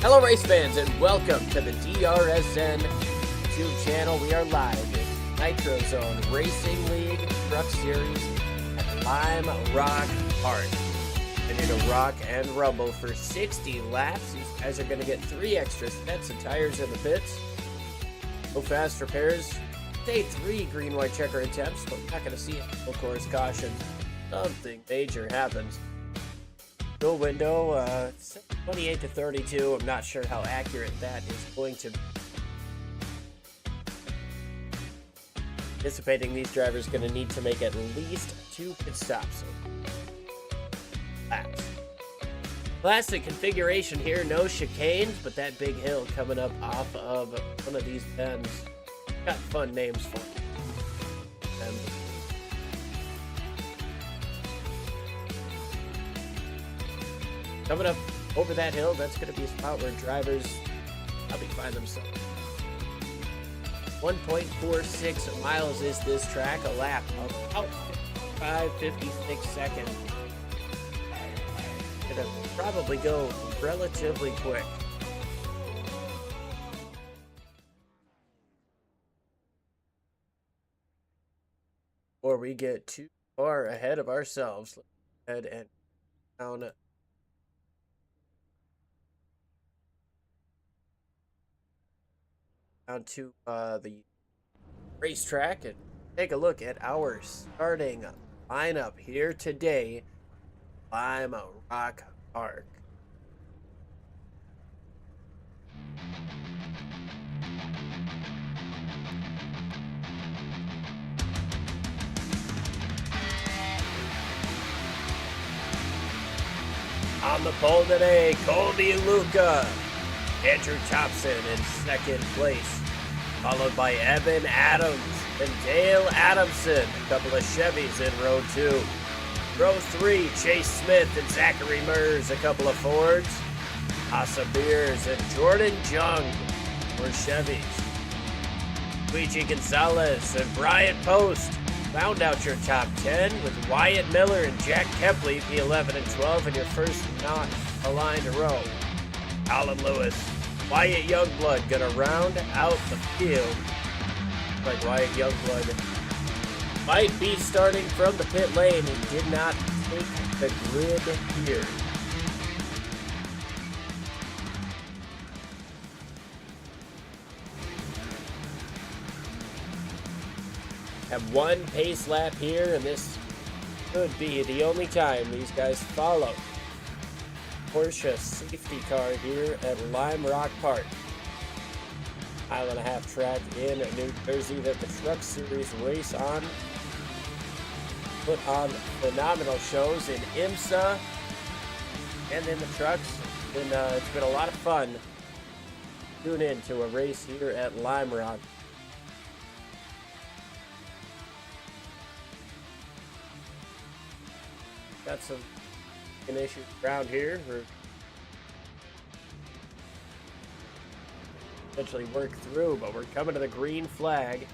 Hello race fans and welcome to the DRSN YouTube channel. We are live in Nitrozone Racing League Truck Series at Lime Rock Park. They need to rock and rumble for 60 laps. These guys are going to get 3 extra sets of tires in the pits. No fast repairs. Day 3 green white checker attempts, but we're not going to see it. Of course, caution. Something major happens. Fuel window, 28 to 32. I'm not sure how accurate that is going to be. Anticipating these drivers are going to need to make at least 2 pit stops. Laps. Classic configuration here, no chicanes, but that big hill coming up off of one of these bends. Got fun names for them. Coming up over that hill, that's going to be a spot where drivers probably find themselves. 1.46 miles is this track, a lap of about 55-56 seconds. Gonna probably go relatively quick. Before we get too far ahead of ourselves, let's go ahead and down to the racetrack and take a look at our starting lineup here today. Lime Rock Park. On the pole today, Colby Luca. Andrew Thompson in second place, followed by Evan Adams and Dale Adamson. A couple of Chevys in row 2. Row 3, Chase Smith and Zachary Mers. A couple of Fords. Asa Beers and Jordan Jung were Chevys. Luigi Gonzalez and Brian Post round out your top 10 with Wyatt Miller and Jack Kepley, P11 and 12 in your first not aligned row. Alan Lewis, Wyatt Youngblood gonna round out the field. Like Wyatt Youngblood might be starting from the pit lane and did not take the grid here. Have one pace lap here, and this could be the only time these guys follow Porsche safety car here at Lime Rock Park. Mile and a half track in New Jersey that the Truck Series race on. Put on phenomenal shows in IMSA and in the trucks. And it's been a lot of fun. Tune in to a race here at Lime Rock. Got some issues around here. We're eventually work through, but we're coming to the green flag.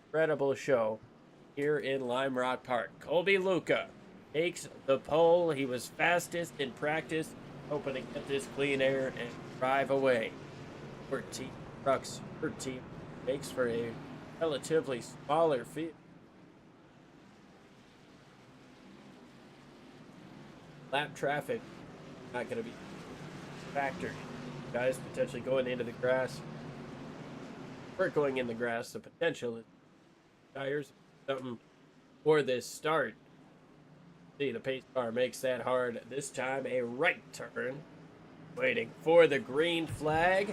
Incredible show here in Lime Rock Park. Colby Luca takes the pole. He was fastest in practice, hoping to get this clean air and drive away. 14 trucks per team makes for a relatively smaller field. Lap traffic not going to be a factor. Guys potentially going into the grass. We're going in the grass. The potential is tires, something for this start. See, the pace car makes that hard. This time a right turn. Waiting for the green flag.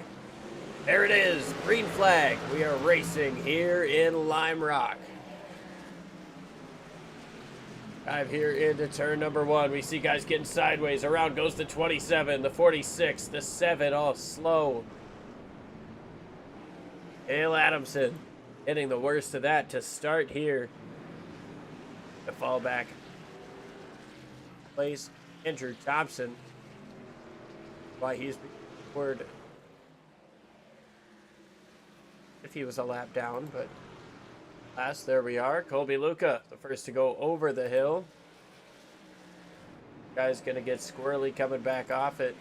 There it is, green flag. We are racing here in Lime Rock. Dive here into turn number 1. We see guys getting sideways. Around goes the 27, the 46, the 7, all slow. Dale Adamson hitting the worst of that to start here. The fall back. Place Andrew Thompson. Why he's forward. If he was a lap down, but last, there we are. Colby Luca, the first to go over the hill. Guy's going to get squirrely coming back off it.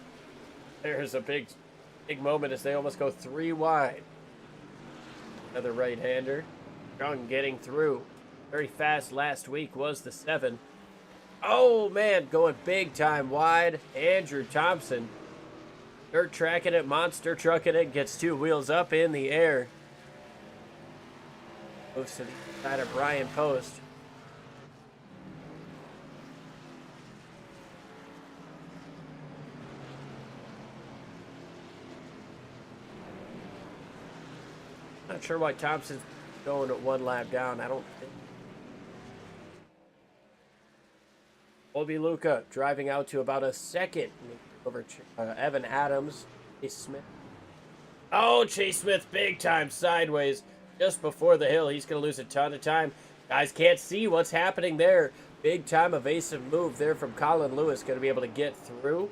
There's a big moment as they almost go 3 wide. Another right-hander. Strong getting through. Very fast last week was the 7. Oh, man, going big time wide. Andrew Thompson. Dirt tracking it, monster trucking it, gets 2 wheels up in the air. Moves to the side of Brian Post. Not sure why Thompson's going at 1 lap down. I don't think. Obi Luca driving out to about a second over Evan Adams. Chase Smith. Oh, Chase Smith big time sideways just before the hill. He's going to lose a ton of time. Guys can't see what's happening there. Big time evasive move there from Colin Lewis. Going to be able to get through.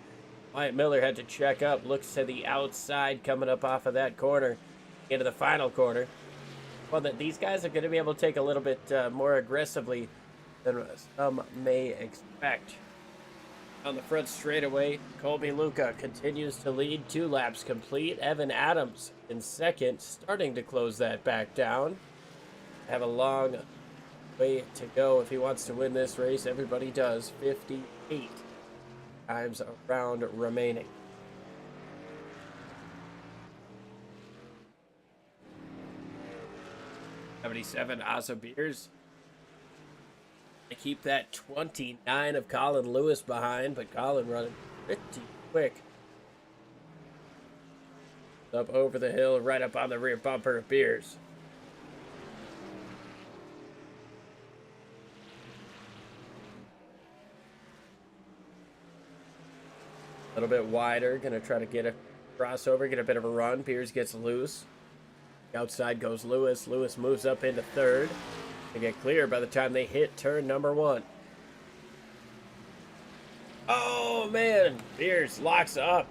Wyatt Miller had to check up. Looks to the outside coming up off of that corner into the final corner. Well, that these guys are going to be able to take a little bit more aggressively than some may expect. On the front straightaway, Colby Luca continues to lead, 2 laps complete. Evan Adams in second, starting to close that back down. Have a long way to go if he wants to win this race. Everybody does. 58 times around remaining. '77 Asa Beers. They keep that 29 of Colin Lewis behind, but Colin running pretty quick. Up over the hill, right up on the rear bumper of Beers. A little bit wider, gonna try to get a crossover, get a bit of a run. Beers gets loose. Outside goes Lewis. Lewis moves up into third. They get clear by the time they hit turn number 1. Oh, man. Beers locks up.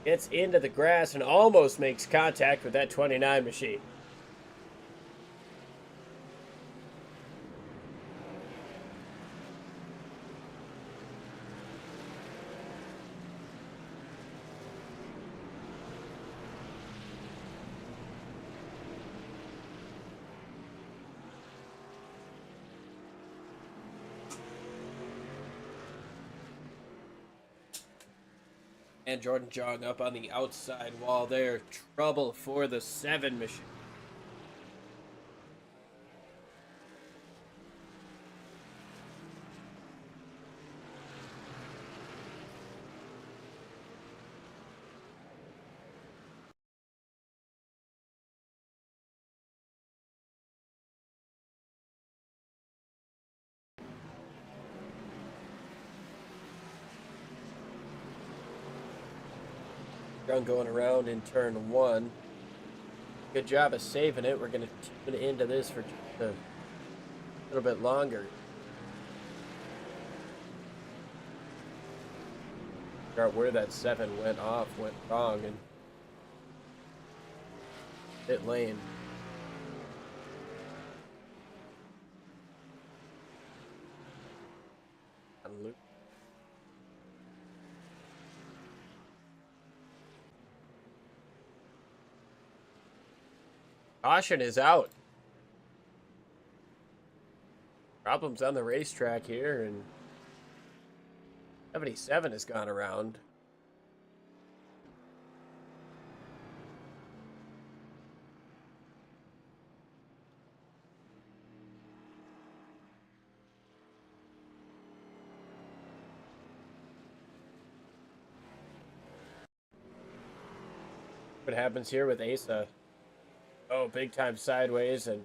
Gets into the grass and almost makes contact with that 29 machine. And Jordan Jong up on the outside wall there. Trouble for the 7 machine. Going around in turn 1. Good job of saving it. We're going to tune into this for just a little bit longer. Figure out where that 7 went wrong, and pit lane. Caution is out. Problems on the racetrack here, and 77 has gone around. What happens here with Asa? Oh, big time sideways and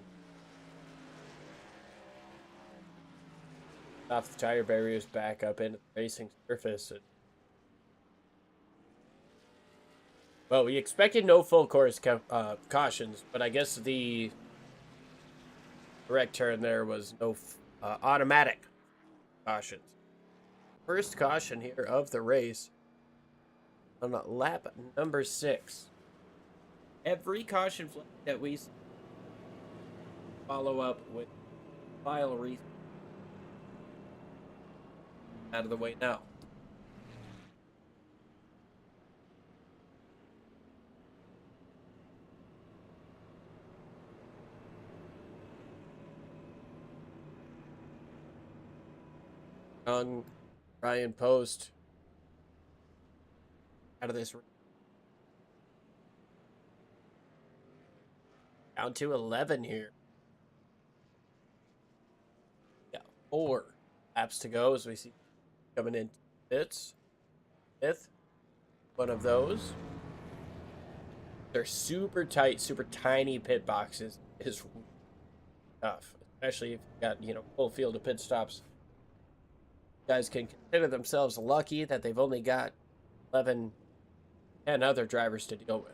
off the tire barriers, back up into the racing surface. And, well, we expected no full course cautions, but I guess the correct turn there was no automatic cautions. First caution here of the race on lap number 6. Every caution flag that we follow up with final reason out of the way now. Young, Ryan Post out of this. Down to 11 here. Yeah, 4 laps to go as we see coming in pits. Fifth, one of those. They're super tight, super tiny pit boxes. It is tough, especially if you got, full field of pit stops. Guys can consider themselves lucky that they've only got 11, 10 other drivers to deal with.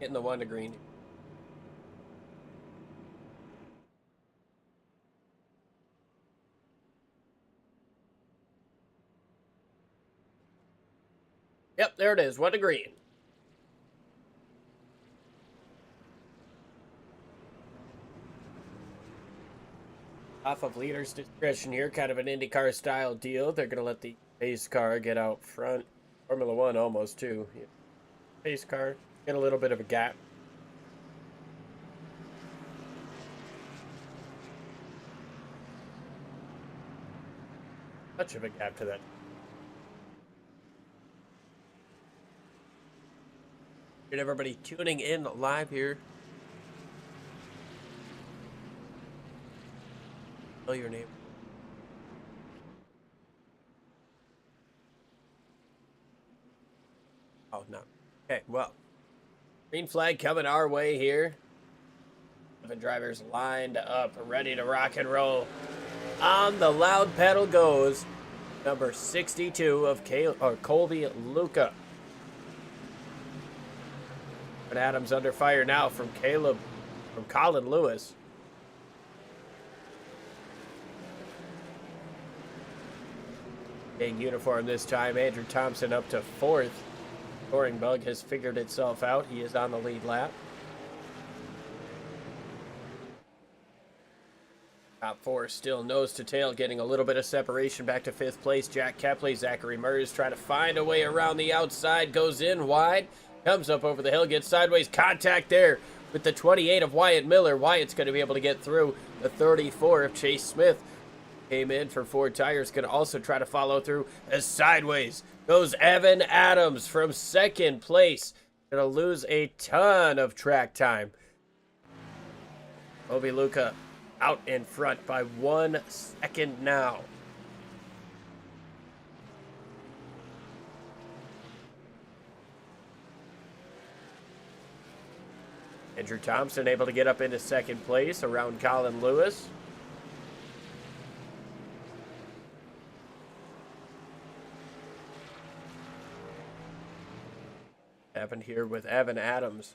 Getting the 1 to green. Yep, there it is. 1 to green. Off of leader's discretion here, kind of an IndyCar style deal. They're going to let the pace car get out front. Formula One almost too. Pace car, get a little bit of a gap. Much of a gap to that. Get everybody tuning in live here. Tell your name. Oh, no. Okay, well. Green flag coming our way here. 7 drivers lined up, ready to rock and roll. On the loud pedal goes number 62 of Colby Luca. But Adams under fire now from Colin Lewis. Being uniform this time, Andrew Thompson up to 4th. Scoring bug has figured itself out. He is on the lead lap. Top 4 still nose to tail, getting a little bit of separation back to 5th place. Jack Kepley, Zachary Murs trying to find a way around the outside, goes in wide, comes up over the hill, gets sideways, contact there with the 28 of Wyatt Miller. Wyatt's going to be able to get through. The 34 of Chase Smith came in for 4 tires, going to also try to follow through. As sideways goes Evan Adams from 2nd place. Going to lose a ton of track time. Colby Luca out in front by 1 second now. Andrew Thompson able to get up into 2nd place around Colin Lewis. Happened here with Evan Adams.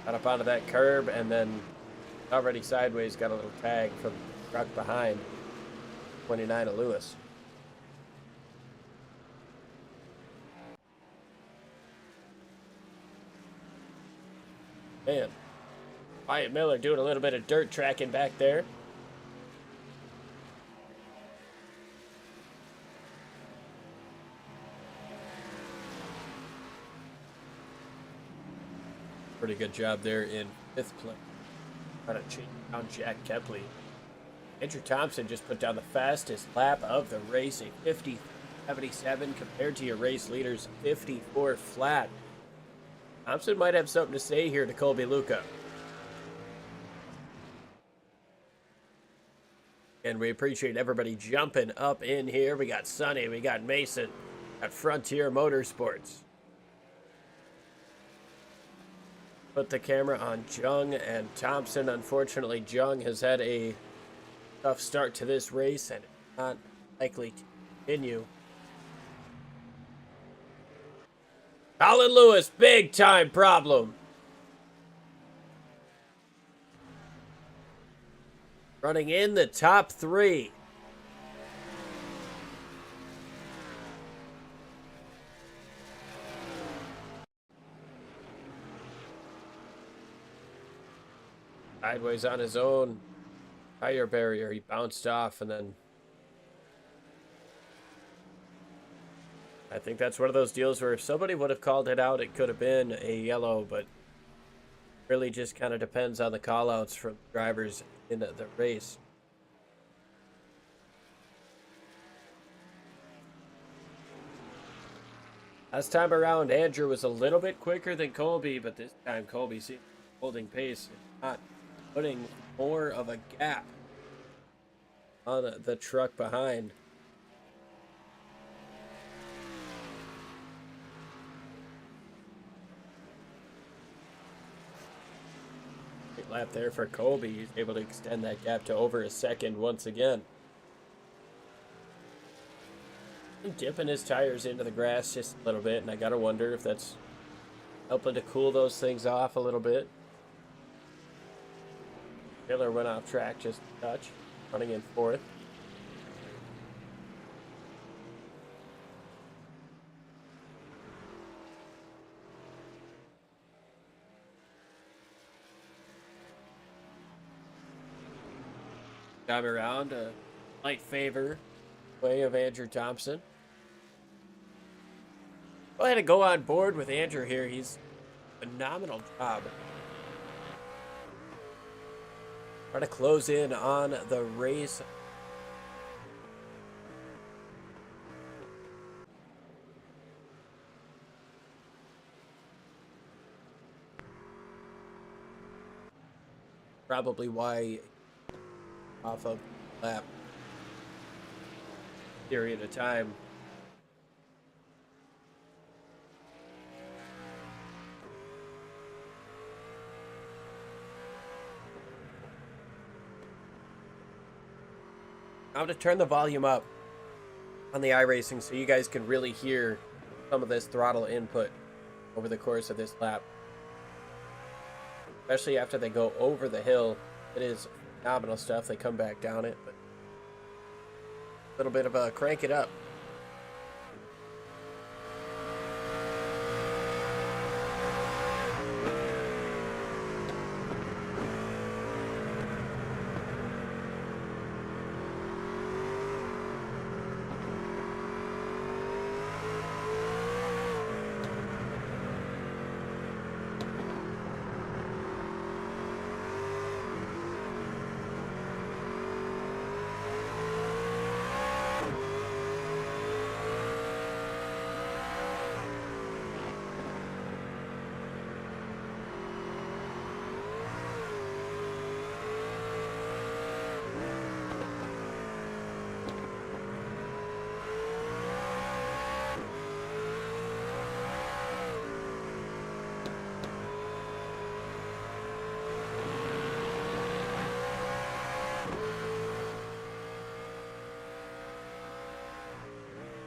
Got up onto that curb and then already sideways got a little tag from the truck behind 29 of Lewis. Man, Wyatt Miller doing a little bit of dirt tracking back there. Pretty good job there in 5th place. Trying to chase down Jack Kepley. Andrew Thompson just put down the fastest lap of the race, a 50.77 compared to your race leader's 54 flat. Thompson might have something to say here to Colby Luca. And we appreciate everybody jumping up in here. We got Sonny, we got Mason, got Frontier Motorsports. Put the camera on Jung and Thompson. Unfortunately, Jung has had a tough start to this race and not likely to continue. Colin Lewis, big time problem. Running in the top 3. Sideways on his own tire barrier. He bounced off, and then I think that's one of those deals where if somebody would have called it out, it could have been a yellow, but really just kind of depends on the call-outs from drivers in the race. Last time around, Andrew was a little bit quicker than Colby, but this time Colby seemed holding pace and not putting more of a gap on the truck behind. Great lap there for Colby. He's able to extend that gap to over a second once again. Dipping his tires into the grass just a little bit, and I gotta wonder if that's helping to cool those things off a little bit. Taylor went off track just a touch, running in fourth. Time around, a light favor way of Andrew Thompson. Go ahead and go on board with Andrew here. He's a phenomenal job. Trying to close in on the race. Probably why off of lap period of time. I'm going to turn the volume up on the iRacing so you guys can really hear some of this throttle input over the course of this lap. Especially after they go over the hill. It is phenomenal stuff. They come back down it, but a little bit of a crank it up.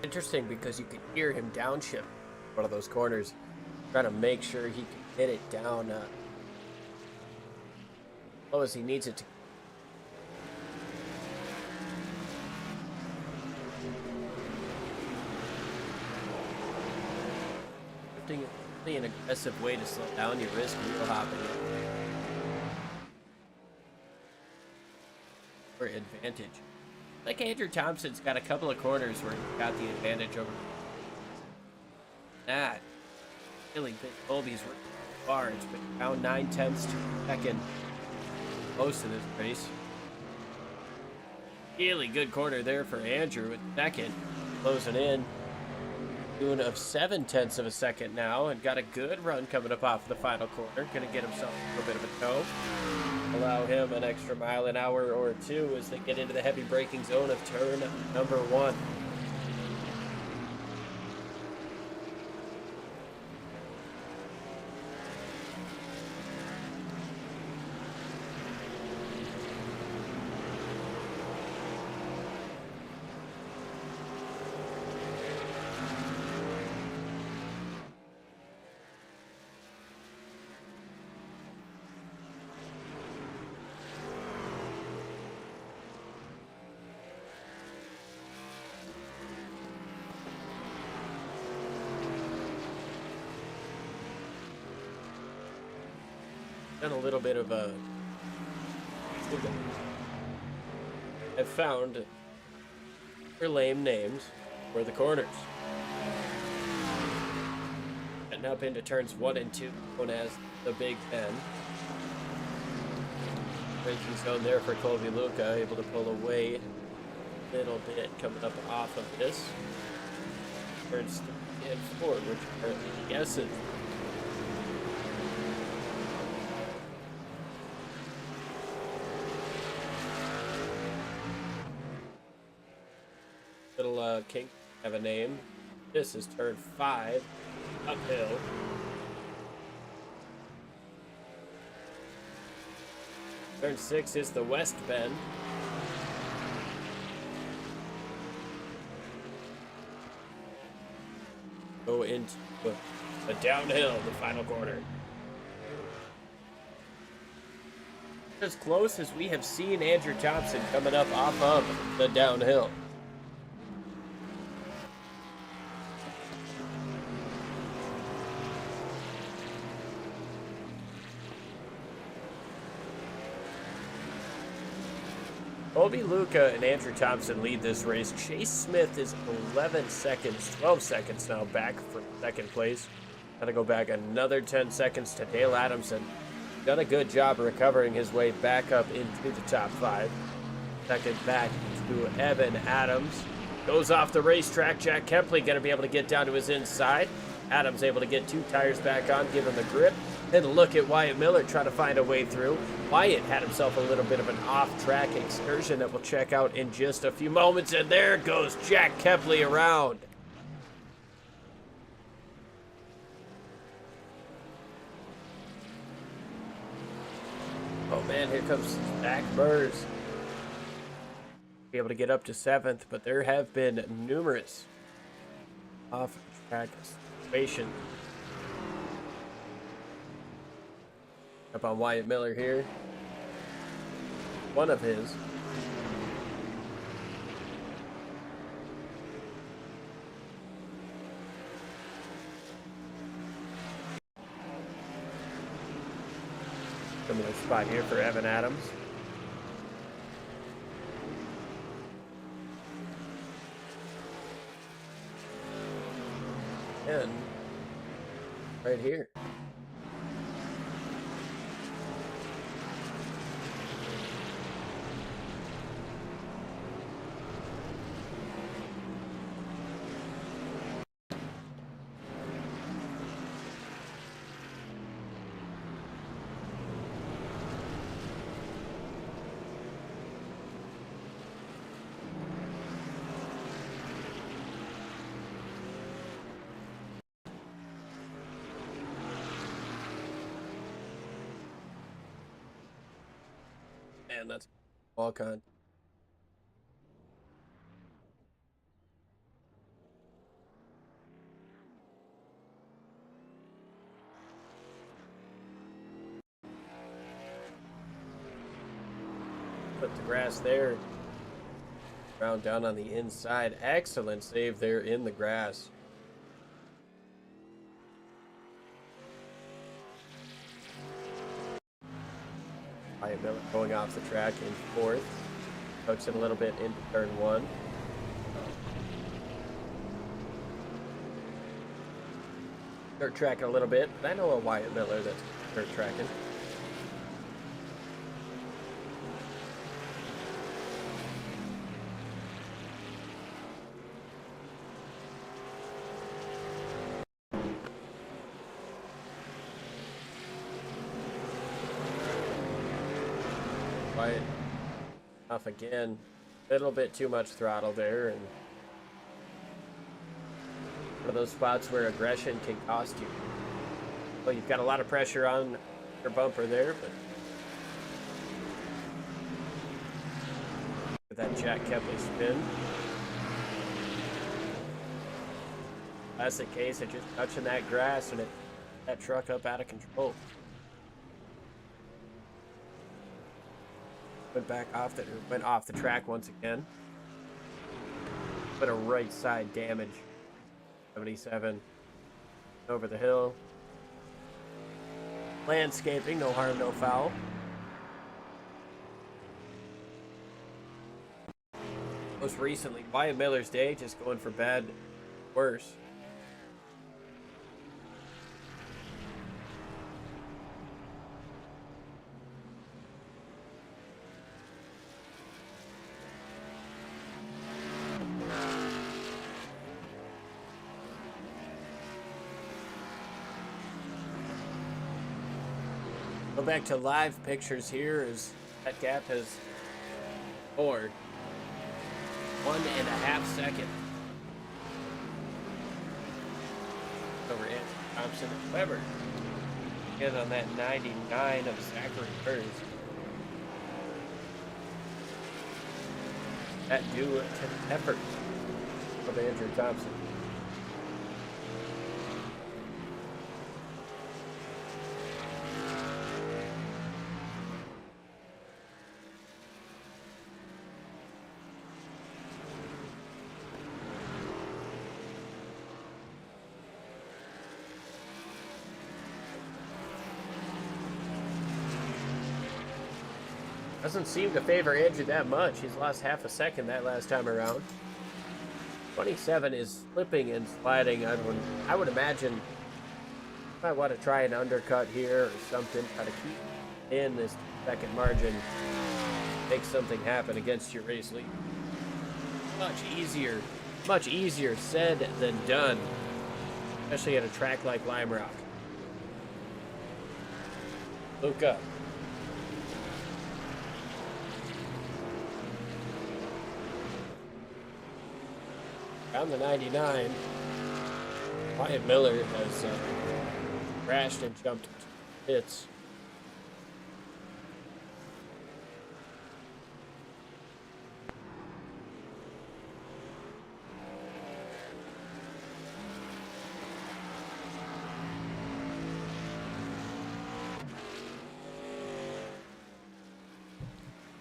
Interesting because you could hear him downshift one of those corners, trying to make sure he can hit it down low as he needs it to. Shifting an aggressive way to slow down, you risk wheel hopping for advantage. Like Andrew Thompson's got a couple of corners where he got the advantage over that. Really big Colby's working far. It's been down 9/10 to a second most of this race. Really good corner there for Andrew at second. Closing in. Tune of 7/10 of a second now, and got a good run coming up off the final corner. Gonna get himself a little bit of a tow. Allow him an extra mile an hour or two as they get into the heavy braking zone of turn number 1. Done a little bit of a have found their lame names for the corners. And up into turns 1 and 2, known as the Big Ten. Braking zone there for Colby Luca, able to pull away a little bit coming up off of this. Turns 3 and 4, which are the S's. Little kink have a name. This is turn 5, uphill. Turn 6 is the West Bend. Go into the downhill, the final corner. As close as we have seen Andrew Thompson coming up off of the downhill. Colby Luca and Andrew Thompson lead this race. Chase Smith is 11 seconds, 12 seconds now back for second place. Gotta go back another 10 seconds to Dale Adamson. Done a good job recovering his way back up into the top 5. Second back to Evan Adams. Goes off the racetrack. Jack Kempley gonna be able to get down to his inside. Adams able to get 2 tires back on, give him the grip. And look at Wyatt Miller trying to find a way through. Wyatt had himself a little bit of an off-track excursion that we'll check out in just a few moments. And there goes Jack Kempley around. Oh man, here comes Zach Burrs. Be able to get up to 7th, but there have been numerous off-track situations. Up on Wyatt Miller here. One of his. Similar spot here for Evan Adams. And right here. And that's all kind. Put the grass there. Round down on the inside. Excellent save there in the grass. Wyatt Miller going off the track in 4th. Hooks it a little bit into turn 1. Dirt tracking a little bit, but I know a Wyatt Miller that's dirt tracking. Wyatt off again. A little bit too much throttle there, and one of those spots where aggression can cost you. Well, you've got a lot of pressure on your bumper there, but with that Jack Kempley spin. Classic case of just touching that grass and it that truck up out of control. Went off the track once again. But a right side damage. 77 over the hill. Landscaping, no harm, no foul. most recently. Wyatt Miller's day just going from bad to worse. Go back to live pictures here as that gap has forward 1.5 seconds over Andrew Thompson and Weber. Again on that 99 of Zachary Burns. That due to the effort of Andrew Thompson. Doesn't seem to favor Andrew that much. He's lost half a second that last time around. 27 is slipping and sliding. I would imagine I might want to try an undercut here or something. Try to keep in this second margin. Make something happen against your race lead. Much easier said than done. Especially at a track like Lime Rock. Luca. On the 99, Wyatt Miller has crashed and jumped hits.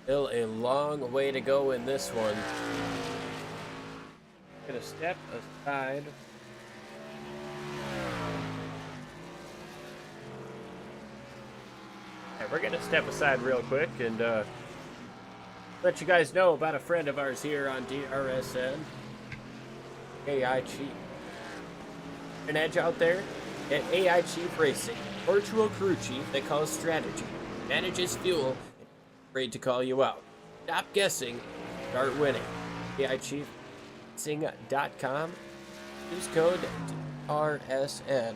Still a long way to go in this one. Gonna step aside. Yeah, we're gonna step aside real quick and let you guys know about a friend of ours here on DRSN, AI Chief. An edge out there at AI Chief Racing, virtual crew chief that calls strategy, manages fuel, and afraid to call you out. Stop guessing, start winning. AI Chief. .com. Use code DRSN.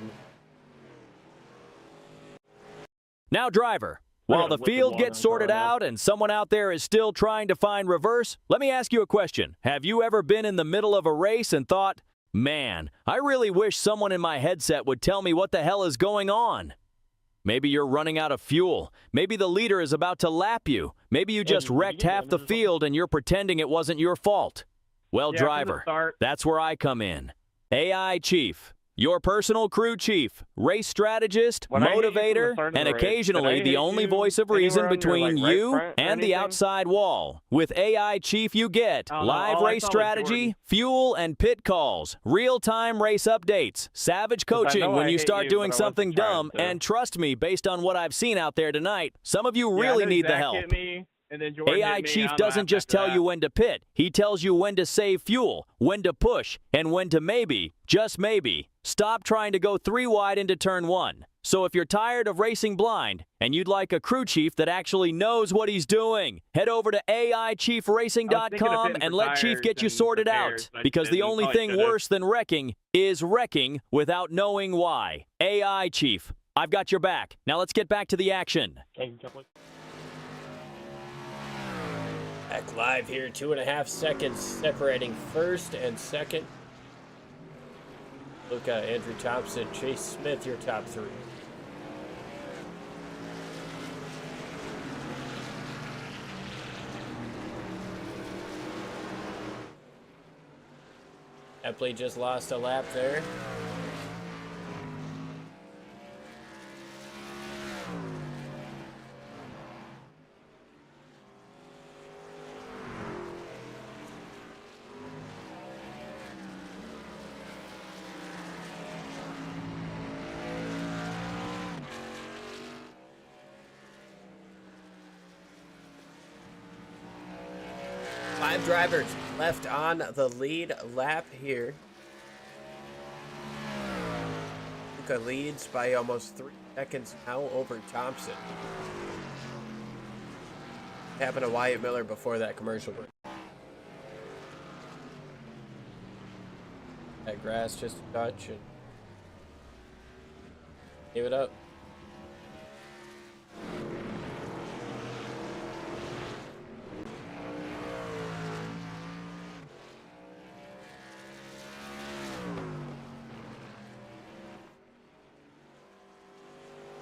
Now, driver, while the field gets sorted out and someone out there is still trying to find reverse, let me ask you a question. Have you ever been in the middle of a race and thought, man, I really wish someone in my headset would tell me what the hell is going on? Maybe you're running out of fuel. Maybe the leader is about to lap you. Maybe you just wrecked half the field and you're pretending it wasn't your fault. Well, yeah, driver, that's where I come in. AI Chief, your personal crew chief, race strategist, motivator, and occasionally the only voice of reason between you and the outside wall. With AI Chief, you get live race strategy, fuel and pit calls, real-time race updates, savage coaching when you start doing something dumb, and trust me, based on what I've seen out there tonight, some of you really need the help. AI Chief doesn't just tell you when to pit. He tells you when to save fuel, when to push, and when to maybe, just maybe, stop trying to go 3 wide into turn 1. So if you're tired of racing blind and you'd like a crew chief that actually knows what he's doing, head over to AIChiefRacing.com and let Chief get you sorted out. Because the only thing worse than wrecking is wrecking without knowing why. AI Chief, I've got your back. Now let's get back to the action. Back live here, 2.5 seconds separating first and second. Luca, Andrew Thompson, Chase Smith, your top 3. Epley just lost a lap there. 5 drivers left on the lead lap here. Luca leads by almost 3 seconds now over Thompson. Happened to Wyatt Miller before that commercial break. That grass just a touch and give it up.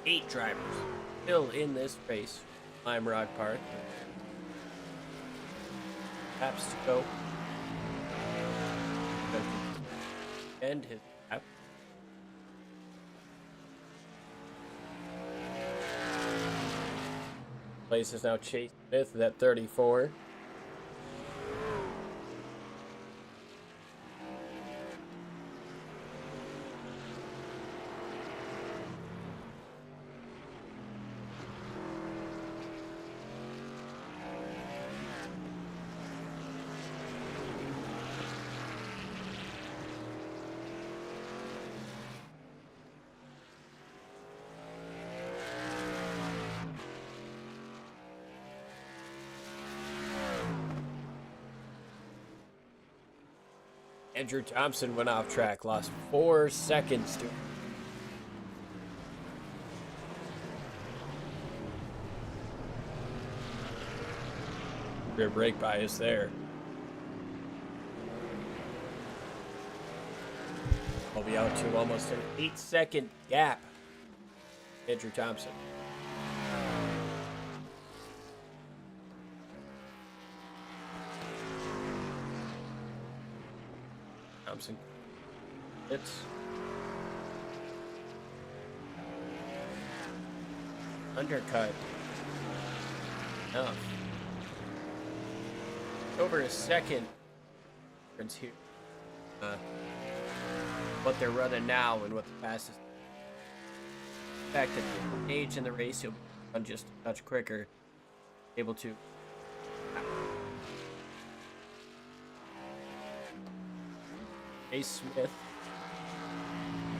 Eight drivers still in this race. Lime Rock Park. Laps to go. End his lap. Place is now Chase Smith at 34. Andrew Thompson went off track, lost 4 seconds to rear brake bias there. I'll be out to almost an 8-second gap. Andrew Thompson. Thompson hits. Undercut. Enough. Over a second difference here. What they're running now and what the fastest. In fact, at the stage in the race, he'll run just a touch quicker. Able to. Chase Smith.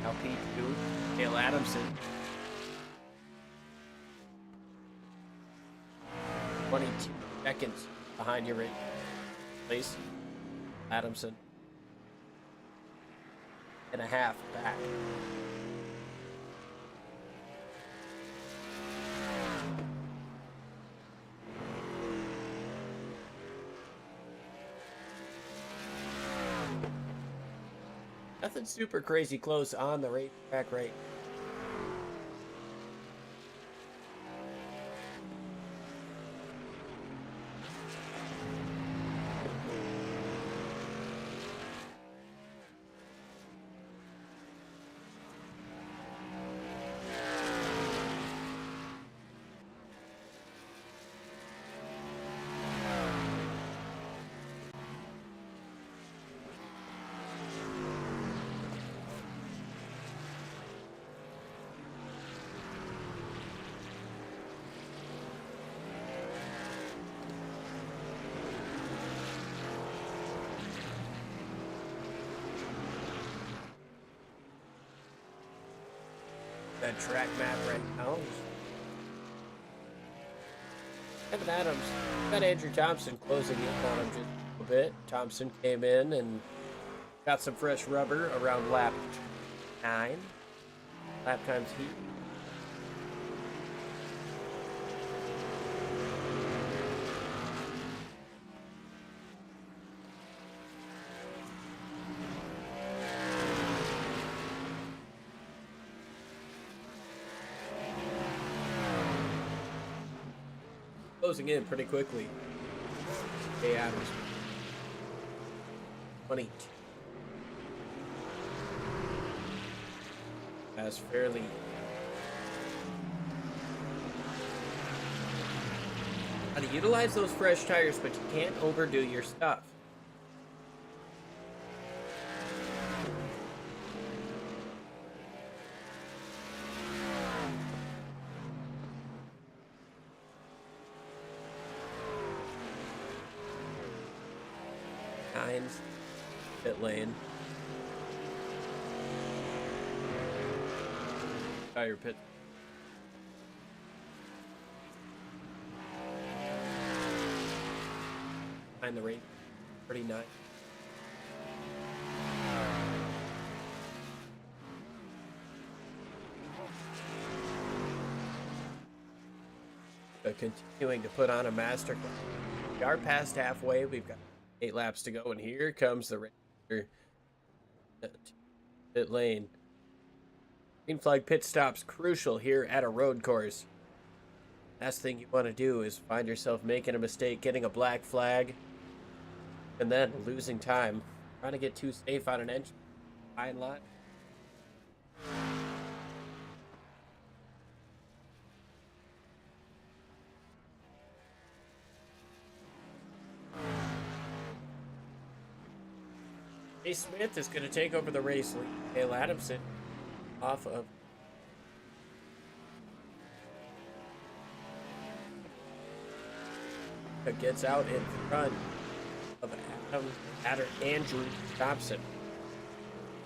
Now P2. Dale Adamson. 22 seconds behind your place. Adamson. And a half back. Nothing super crazy close on the racetrack right. That track map right now. Evan Adams got Andrew Thompson closing in on him just a little bit. Thompson came in and got some fresh rubber around lap 9. Lap times heat. Closing in pretty quickly. Hey, Adams. 22. That's fairly. How to utilize those fresh tires, but you can't overdo your stuff. lines, pit lane. Tire pit. Behind the rain. Pretty nice. So continuing to put on a master. We are past halfway. We've got 8 laps to go, and here comes the racer. Pit lane. Green flag pit stops crucial here at a road course. Last thing you want to do is find yourself making a mistake, getting a black flag, and then losing time. Trying to get too safe on an engine. Fine line. Chase Smith is going to take over the race lead. Dale Adamson off of gets out in front of Andrew Thompson.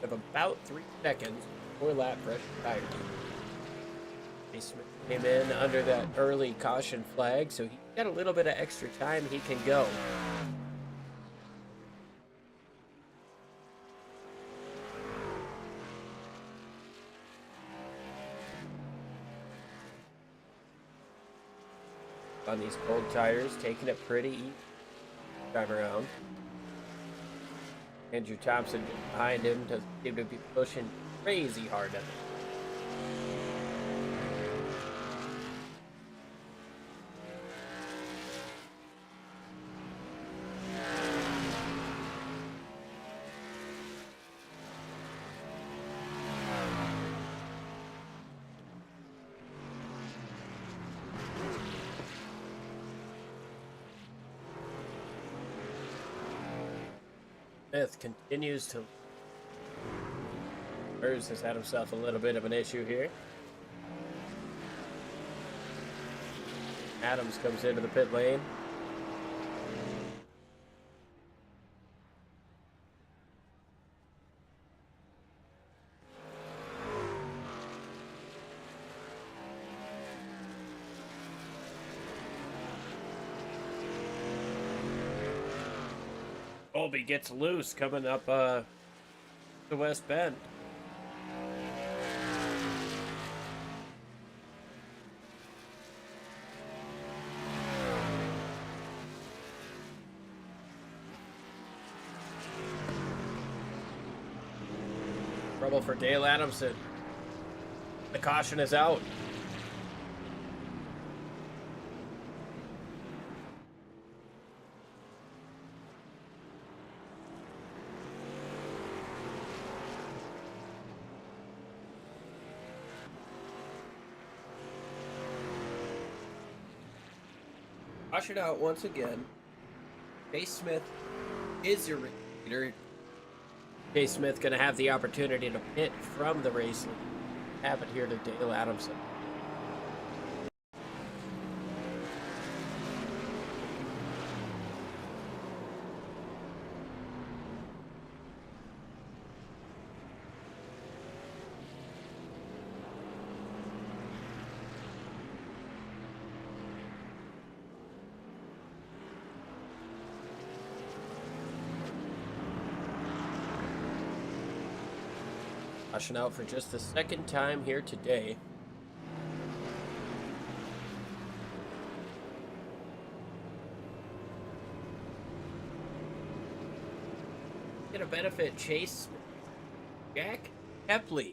We have about 3 seconds, 4 lap fresh tires. Chase Smith came in under that early caution flag, so he got a little bit of extra time he can go. On these cold tires, taking it pretty easy time around. Andrew Thompson behind him doesn't seem to be pushing crazy hard at him. Smith continues to. Burrs has had himself a little bit of an issue here. Adams comes into the pit lane. Colby gets loose coming up the West Bend. Trouble for Dale Adamson. The caution is out. Caution out once again. Chase Smith is your leader. Chase Smith going to have the opportunity to pit from the race. Have it here to Dale Adamson. Caution out for just the second time here today. Gonna benefit Chase. Jack Hepley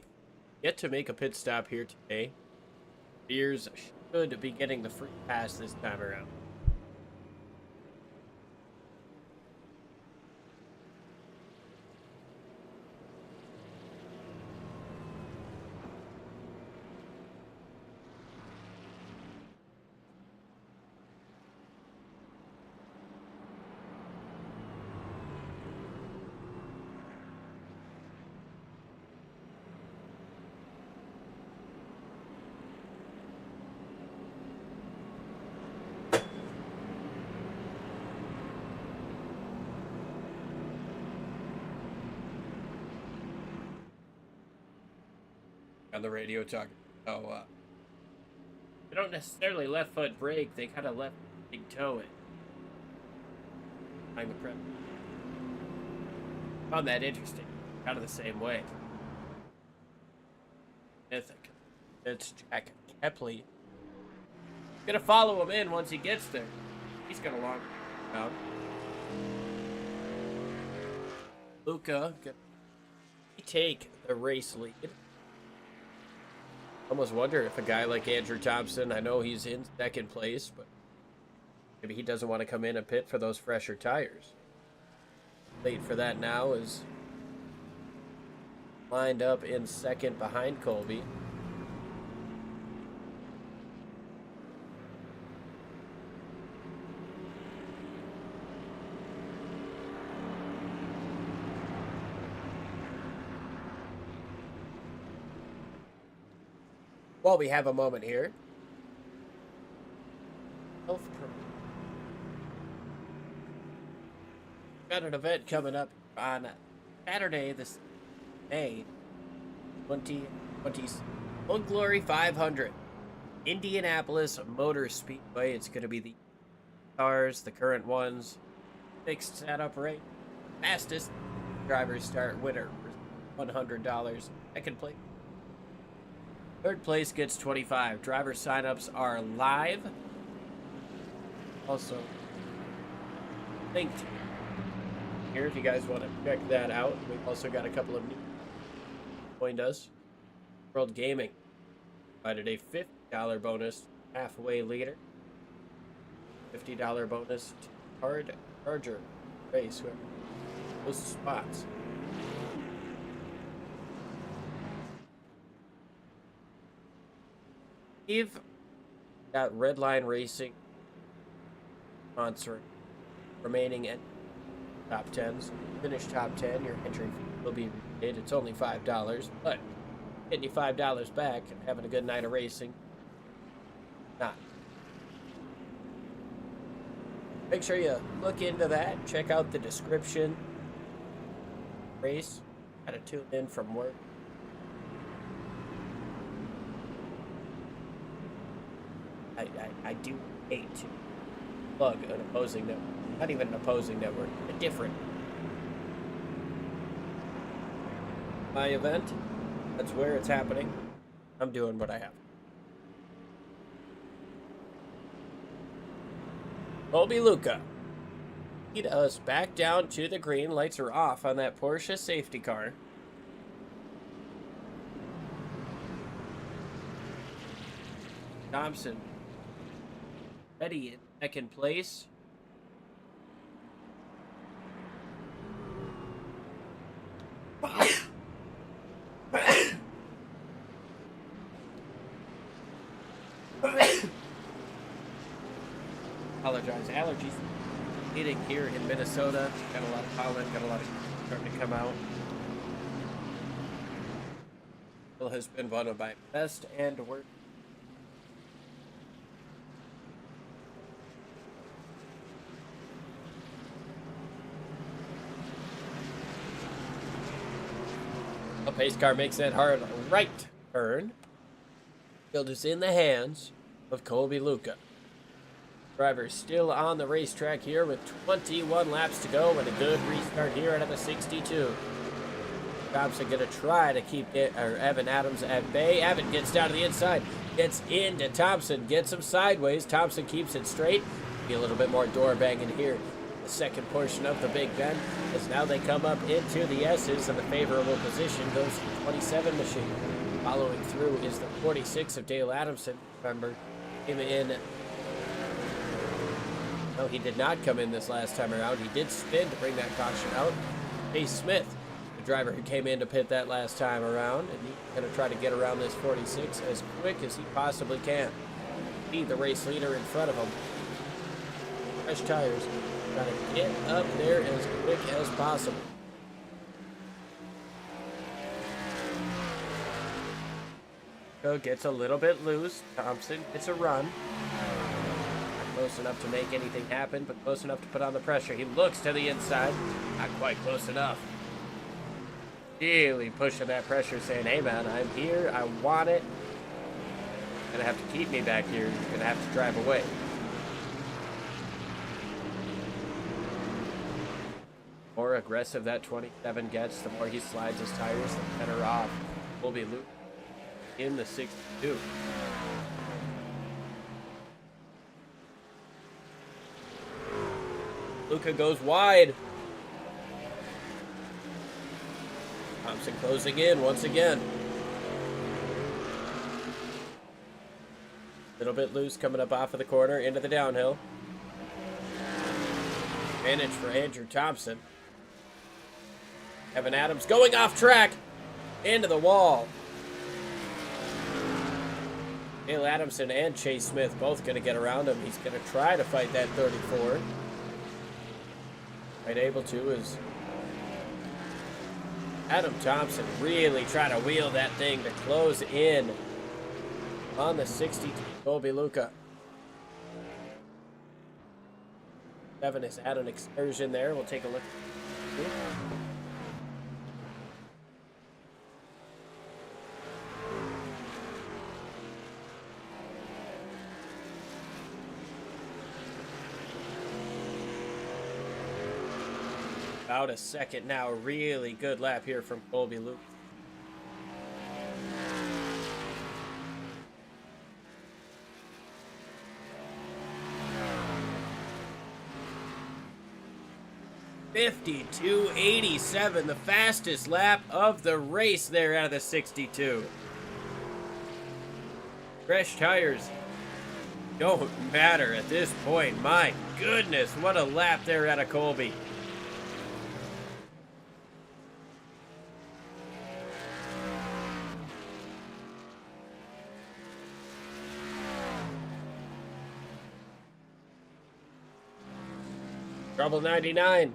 yet to make a pit stop here today. Beers should be getting the free pass this time around. on the radio talking. Oh, they don't necessarily left foot brake. They kind of left big toe it. Behind the prep. Found that interesting. Kind of the same way. It's Jack Kepley. Gonna follow him in once he gets there. He's got a long down. Luca gonna take the race lead. Almost wonder if a guy like Andrew Thompson, I know he's in second place, but maybe he doesn't want to come in and pit for those fresher tires. Late for that now is lined up in second behind Colby. While we have a moment here, got an event coming up on Saturday, this May 2020, Old Glory 500, Indianapolis Motor Speedway. It's going to be the cars, the current ones, fixed setup rate, fastest drivers start winner, $100. Second place. Third place gets $25. Driver signups are live. Also linked here if you guys want to check that out. We've also got a couple of new joined us. World Gaming provided a $50 bonus halfway leader. $50 bonus to hard charger race with those spots. We've got Redline Racing sponsoring remaining at top 10s. Finish top 10, your entry fee will be repaid. It's only $5, but getting you $5 back and having a good night of racing, not. Make sure you look into that. Check out the description. Race. Gotta tune in from work. I do hate to plug an opposing network. Not even an opposing network, a different. My event, that's where it's happening. I'm doing what I have. Colby Luca. Lead us back down to the green. Lights are off on that Porsche safety car. Thompson. Ready in second place. Apologize. Allergies hitting here in Minnesota. Got a lot of pollen, got a lot of starting to come out. Bill has been one of my best and worst. The pace car makes that hard right turn. Field is in the hands of Colby Luca. Driver still on the racetrack here with 21 laps to go and a good restart here out of the 62. Thompson gonna try to keep it, or Evan Adams at bay. Evan gets down to the inside, gets into Thompson, gets him sideways. Thompson keeps it straight. Be a little bit more door banging here. The second portion of the Big Bend, as now they come up into the S's, and the favorable position goes to the 27 machine. Following through is the 46 of Dale Adamson. Remember, came in. No, he did not come in this last time around. He did spin to bring that caution out. Chase Smith, the driver who came in to pit that last time around, and he's going to try to get around this 46 as quick as he possibly can. Be the race leader in front of him. Fresh tires. Got to get up there as quick as possible. So gets a little bit loose. Thompson gets a run. Not close enough to make anything happen, but close enough to put on the pressure. He looks to the inside. Not quite close enough. really pushing that pressure, saying, hey man, I'm here, I want it. You're gonna have to keep me back here, you're gonna have to drive away. The more aggressive that 27 gets, the more he slides his tires, the better off we'll be in the 62. Luca goes wide. Thompson closing in once again. Little bit loose coming up off of the corner into the downhill. Advantage for Andrew Thompson. Evan Adams going off track into the wall. Dale Adamson and Chase Smith both going to get around him. He's going to try to fight that 34. Right, able to is Adam Thompson really trying to wheel that thing to close in on the 62 Colby Luca. 7 is at an excursion there. We'll take a look. About a second now. A really good lap here from Colby Luke. .52.87, the fastest lap of the race there out of the 62. Fresh tires don't matter at this point. My goodness, what a lap there out of Colby. Trouble 99.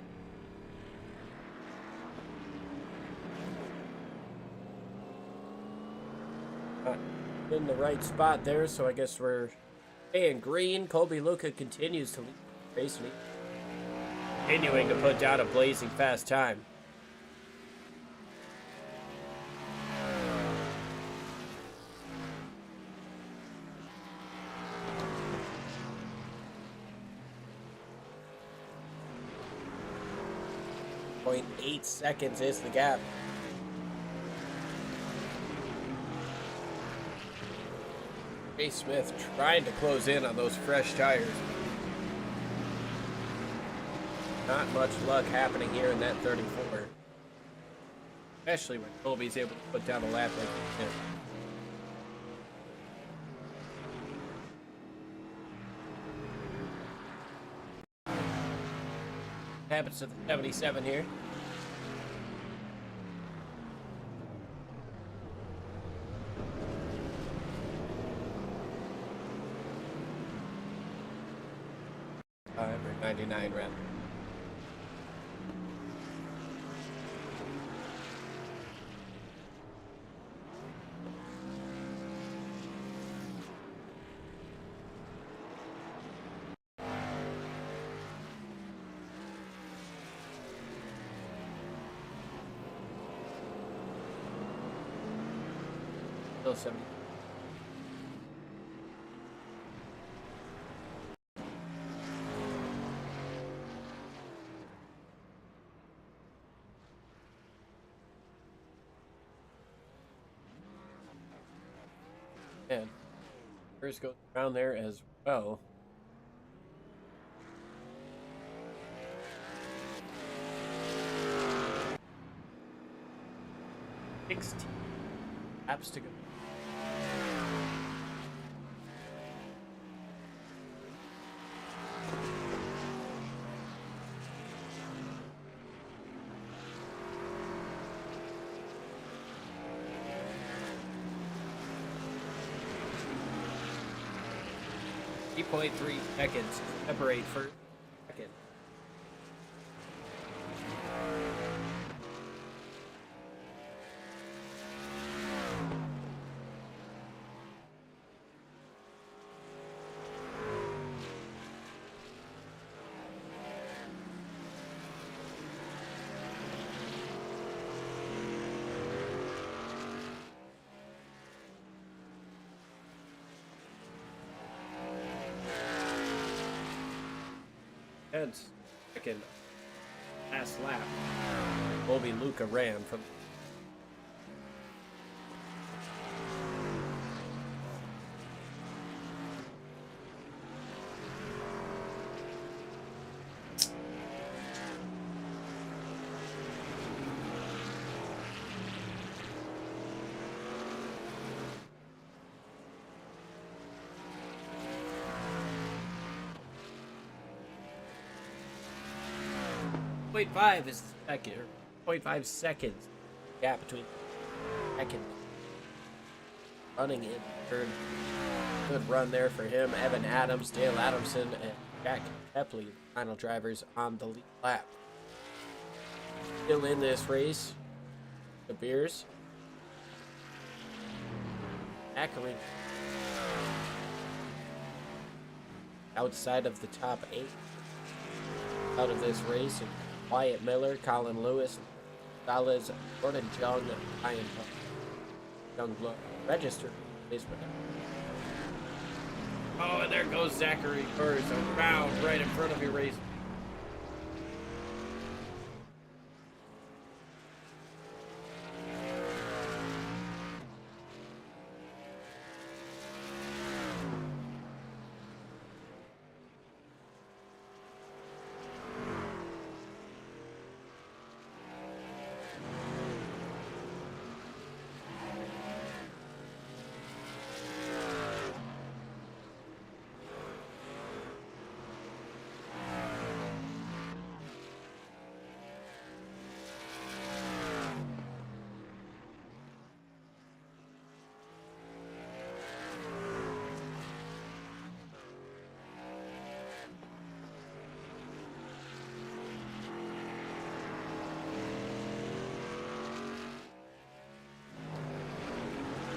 In the right spot there, so I guess we're staying green. Colby Luca continues to lead the race, continuing to put down a blazing fast time. .8 seconds is the gap. Chase Smith trying to close in on those fresh tires. Not much luck happening here in that 34. Especially when Colby's able to put down a lap like he did. Happens to the 77 here. However, 99 rather. Still 70. And first goes around there as well. Laps to go. .3 seconds separate first second. 10th, second last lap. Colby Luca ran from. .5 is the second, or 0.5 seconds gap between second running in third. Good run there for him. Evan Adams, Dale Adamson, and Jack Epley, the final drivers on the lead lap. Still in this race, the Beers. Zachary outside of the top 8 out of this race. And Wyatt Miller, Colin Lewis, Gonzalez, Jordan Jung, Ryan Youngblood registered. Oh, and there goes Zachary Burrs around right in front of you, race.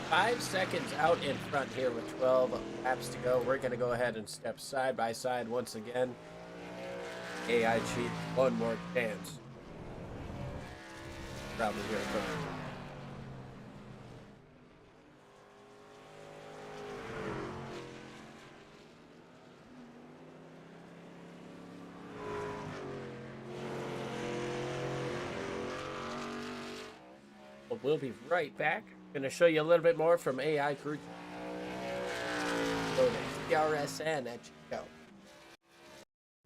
Five seconds out in front here with 12 laps to go. We're going to go ahead and step side by side once again. AI Chief, one more chance. Probably here. But we'll be right back. Going to show you a little bit more from AI Crew. Go to DRSN at Chico.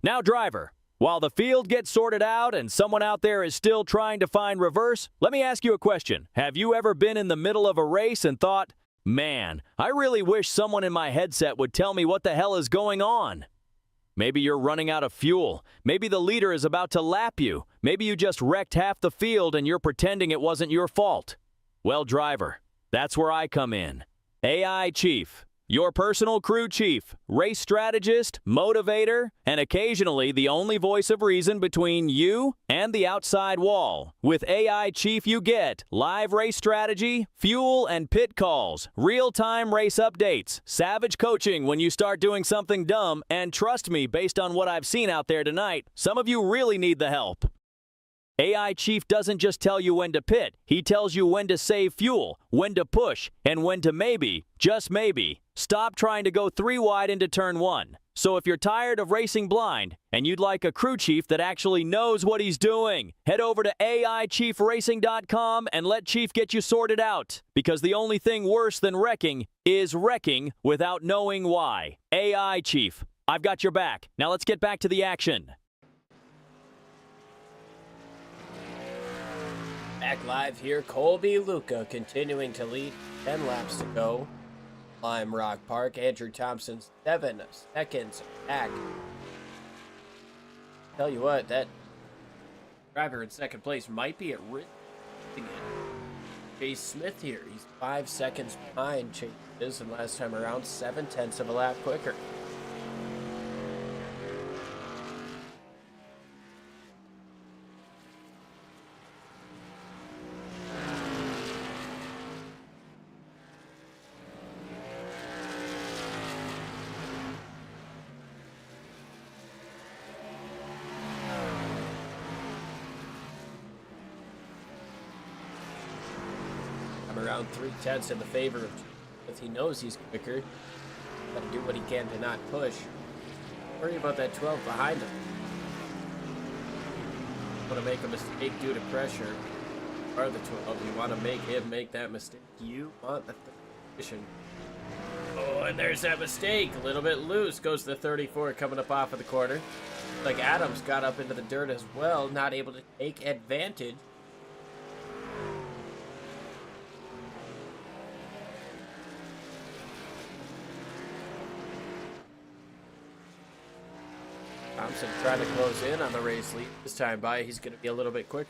Now, driver, while the field gets sorted out and someone out there is still trying to find reverse, let me ask you a question. Have you ever been in the middle of a race and thought, man, I really wish someone in my headset would tell me what the hell is going on? Maybe you're running out of fuel. Maybe the leader is about to lap you. Maybe you just wrecked half the field and you're pretending it wasn't your fault. Well, driver, that's where I come in. AI Chief, your personal crew chief, race strategist, motivator, and occasionally the only voice of reason between you and the outside wall. With AI Chief, you get live race strategy, fuel and pit calls, real-time race updates, savage coaching when you start doing something dumb, and trust me, based on what I've seen out there tonight, some of you really need the help. AI Chief doesn't just tell you when to pit, he tells you when to save fuel, when to push, and when to maybe, just maybe, stop trying to go 3 wide into turn 1. So if you're tired of racing blind, and you'd like a crew chief that actually knows what he's doing, head over to AIChiefRacing.com and let Chief get you sorted out. Because the only thing worse than wrecking is wrecking without knowing why. AI Chief, I've got your back. Now let's get back to the action. Back live here, Colby Luca continuing to lead, 10 laps to go. Lime Rock Park, Andrew Thompson, 7 seconds back. Tell you what, that driver in second place might be at risk. Chase Smith here, he's 5 seconds behind Chase, and last time around 7/10 of a lap quicker. Around 3/10 in the favor of Smith. He knows he's quicker. Got to do what he can to not push. Worry about that 12 behind him. want to make a mistake due to pressure. Are the 12. You want to make him make that mistake. You want the position. Oh, and there's that mistake. A little bit loose. Goes to the 34 coming up off of the corner. Like Adams got up into the dirt as well, not able to take advantage. Thompson trying to close in on the race lead. This time by, he's going to be a little bit quicker.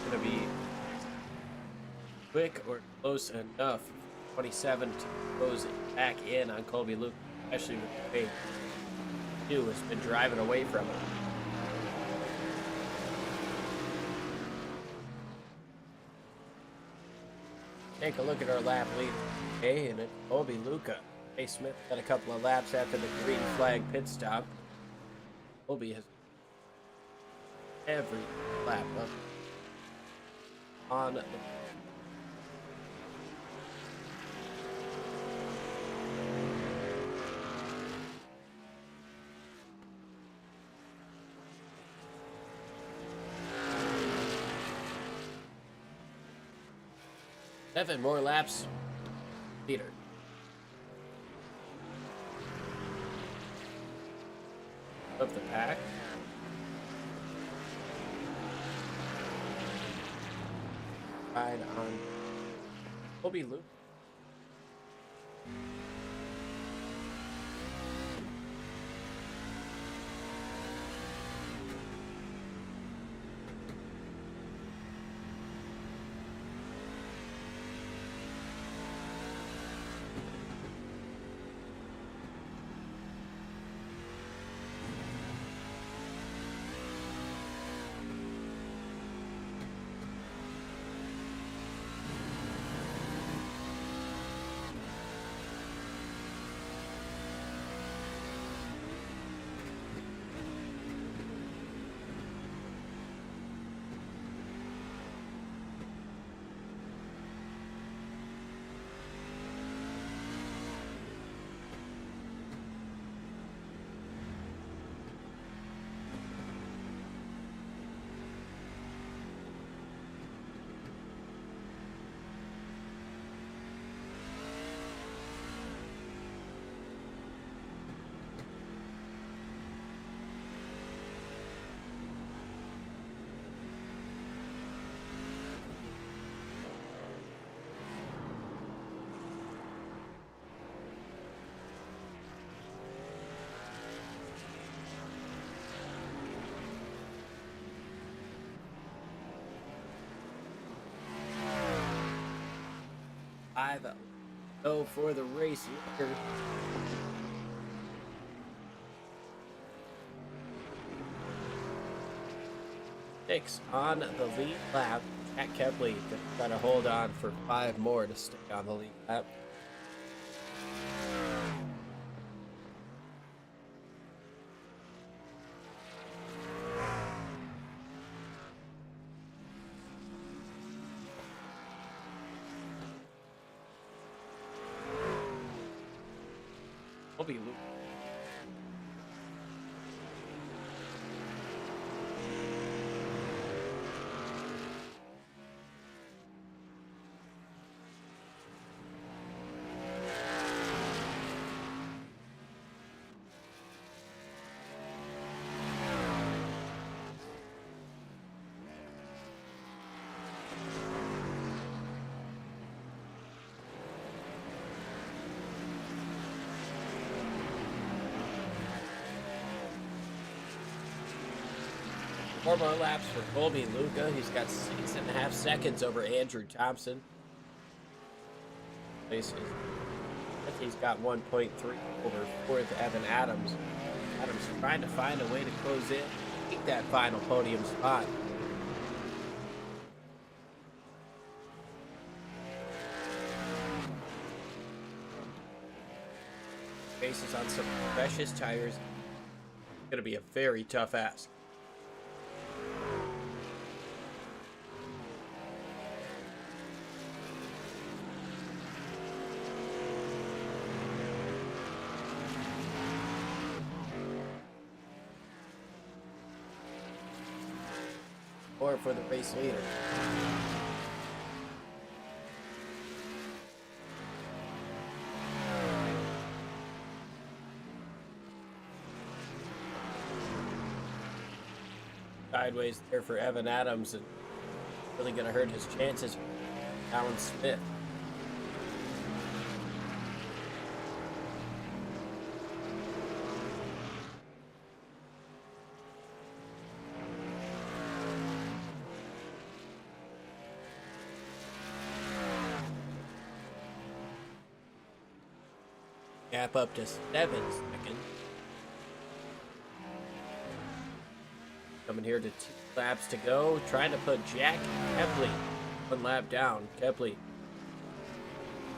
Going to be quick or close enough. 27 to close it back in on Colby Luke, especially with the way he has been driving away from him. Take a look at our lap lead. Okay, and it's Colby Luca. Hey Smith got a couple of laps after the green flag pit stop. Colby has every lap up on the seven more laps. Leader. Of the pack. Ride on Colby Luke. Go for the race here. Six on the lead lap. Jack Kepley gonna try to hold on for 5 more to stick on the lead lap. Colby Luke. Four more laps for Colby Luca. He's got 6.5 seconds over Andrew Thompson. He's got 1.3 over fourth Evan Adams. Adams trying to find a way to close in, take that final podium spot. Races on some precious tires. It's gonna be a very tough ask. more for the race leader. Sideways there for Evan Adams, and really going to hurt his chances. Alan Smith. Gap up to 7 seconds. Coming here to 2 laps to go. Trying to put Jack Kepley 1 lap down. Kepley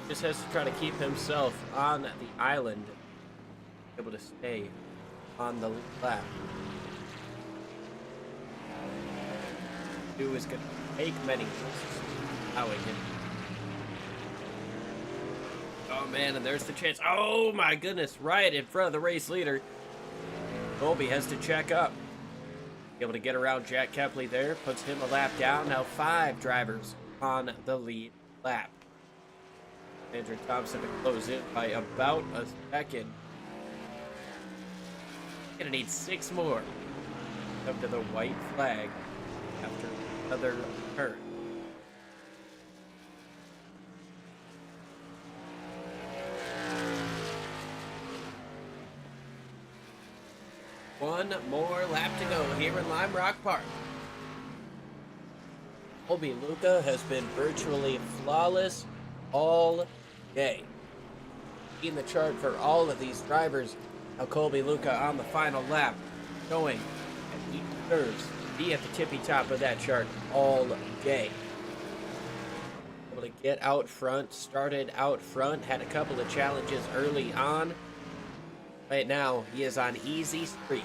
just has to try to keep himself on the island, able to stay on the lap. Who is going to take many risks, allowing him. Oh man, and there's the chance. Oh my goodness, right in front of the race leader. Colby has to check up. Able to get around Jack Kepley there, puts him a lap down. Now 5 drivers on the lead lap. Andrew Thompson to close it by about a second. Gonna need 6 more. Up to the white flag after another turn. One more lap to go here in Lime Rock Park. Colby Luca has been virtually flawless all day. In the chart for all of these drivers, now Colby Luca on the final lap, showing that he deserves to be at the tippy top of that chart all day. Able to get out front, started out front, had a couple of challenges early on. Right now, he is on easy street.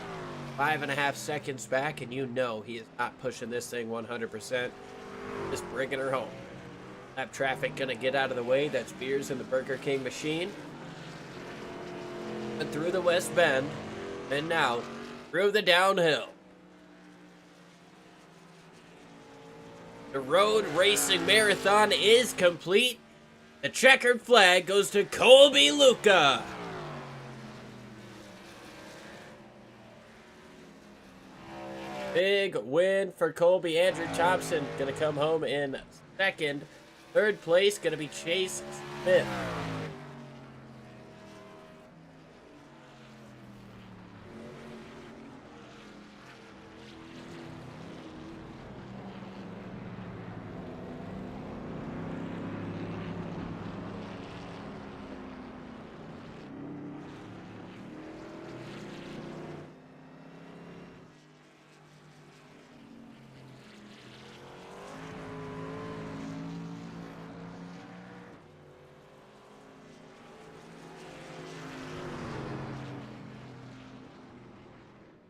5.5 seconds back, and you know he is not pushing this thing 100%. Just bringing her home. Lap traffic gonna get out of the way. That's Beers in the Burger King machine. And through the West Bend, and now through the downhill. The road racing marathon is complete. The checkered flag goes to Colby Luca. Big win for Colby. Andrew Thompson going to come home in second. Third place going to be Chase Smith.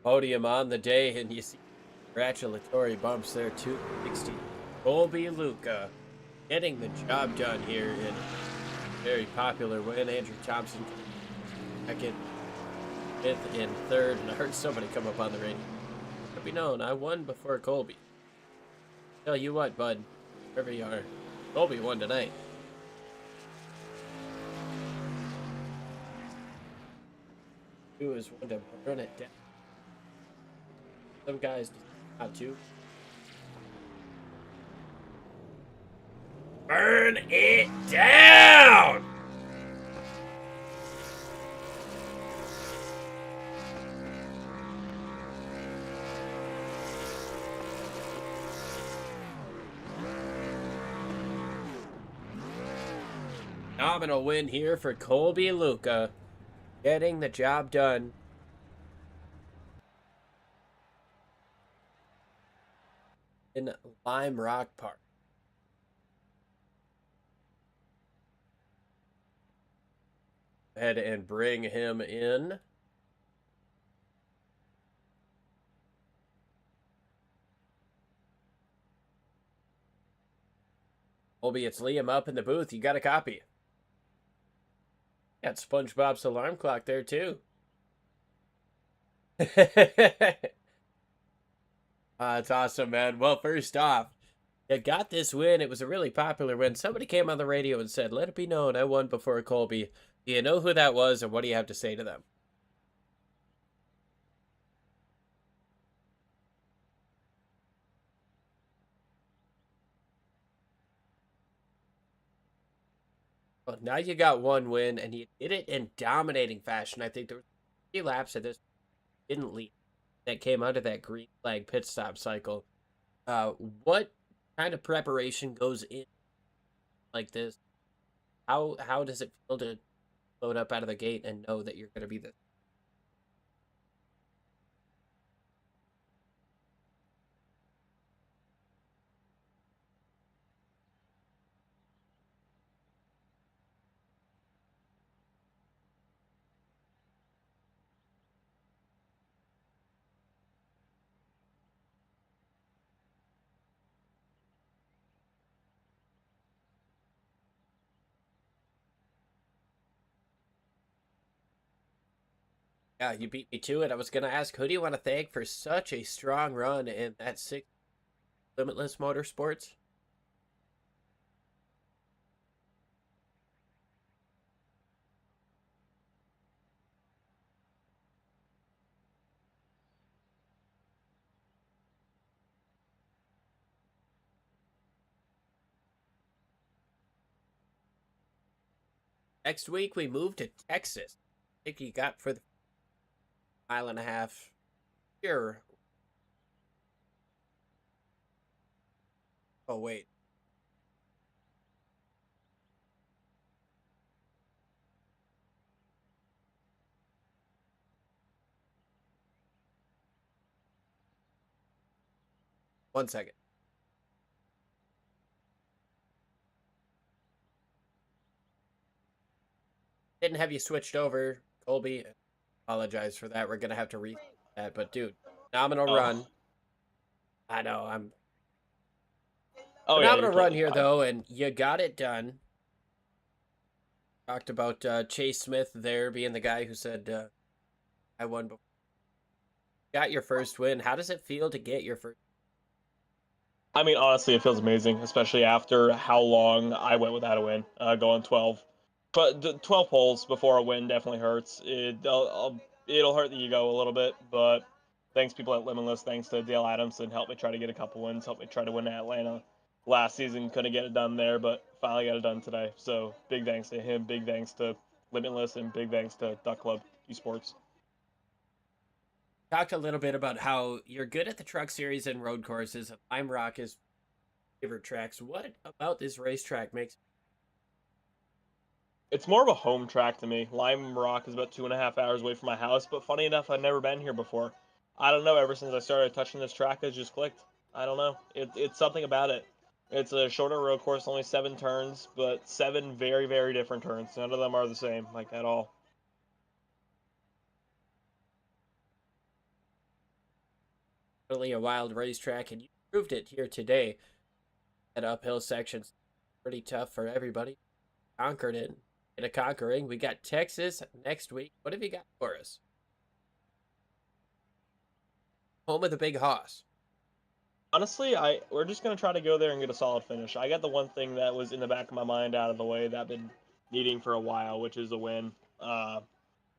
Podium on the day, and you see congratulatory bumps there. 260. Colby Luca getting the job done here in a very popular win. Andrew Thompson second, 5th, and 3rd. And I heard somebody come up on the radio. Let me known, I won before Colby. Tell you what, bud, wherever you are, Colby won tonight. Who is one to burn it down? Some guys not to. Burn it down! Phenomenal win here for Colby Luca, getting the job done. In Lime Rock Park. Go ahead and bring him in. Colby, it's Liam up in the booth. You got a copy. Got SpongeBob's alarm clock there too. It's awesome, man. Well, first off, you got this win. It was a really popular win. Somebody came on the radio and said, "Let it be known I won before Colby." Do you know who that was, and what do you have to say to them? Well, now you got one win, and you did it in dominating fashion. I think there were 3 laps of this didn't lead that came out of that green flag pit stop cycle. What kind of preparation goes in like this? How does it feel to load up out of the gate and know that you're going to be the Yeah, you beat me to it. I was going to ask, who do you want to thank for such a strong run in that six Limitless Motorsports? Next week, we move to Texas. I think you got for the mile and a half here. Oh, wait. One second. Didn't have you switched over, Colby. Apologize for that. We're going to have to reset that. But, dude, phenomenal Oh, run. I know. I'm oh yeah, you're phenomenal run totally here, fine. though, and you got it done. Talked about Chase Smith there being the guy who said, I won before. Got your first win. How does it feel to get your first? I mean, honestly, it feels amazing, especially after how long I went without a win, going 12. But the 12 holes before a win definitely hurts. It'll hurt the ego a little bit, but thanks people at Limitless, thanks to Dale Adamson, helped me try to get a couple wins, helped me try to win at Atlanta. Last season, couldn't get it done there, but finally got it done today. So big thanks to him, big thanks to Limitless, and big thanks to Duck Club Esports. Talked a little bit about how you're good at the truck series and road courses. Lime Rock is favorite tracks. What about this racetrack makes It's more of a home track to me. Lime Rock is about 2.5 hours away from my house, but funny enough, I've never been here before. I don't know. Ever since I started touching this track, it's just clicked. I don't know. It's something about it. It's a shorter road course, only 7 turns, but 7 very different turns. None of them are the same, like at all. really a wild racetrack? And you proved it here today. That uphill section's pretty tough for everybody. Conquered it. In a conquering. We got Texas next week. What have you got for us? Home of the big hoss. Honestly, we're just gonna try to go there and get a solid finish. I got the one thing that was in the back of my mind out of the way that I've been needing for a while, which is a win.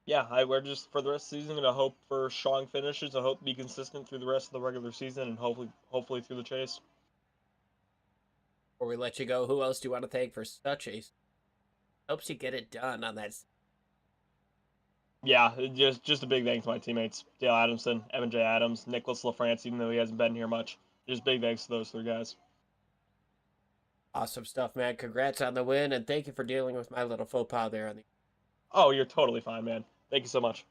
Yeah, we're just for the rest of the season gonna hope for strong finishes. I hope to be consistent through the rest of the regular season and hopefully through the chase. Before we let you go, who else do you want to thank for such a helps you get it done on that? Yeah, just a big thanks to my teammates, Dale Adamson, Evan J. Adams, Nicholas LaFrance, even though he hasn't been here much. Just big thanks to those 3 guys. Awesome stuff, man. Congrats on the win, and thank you for dealing with my little faux pas there on the Oh, you're totally fine, man. Thank you so much.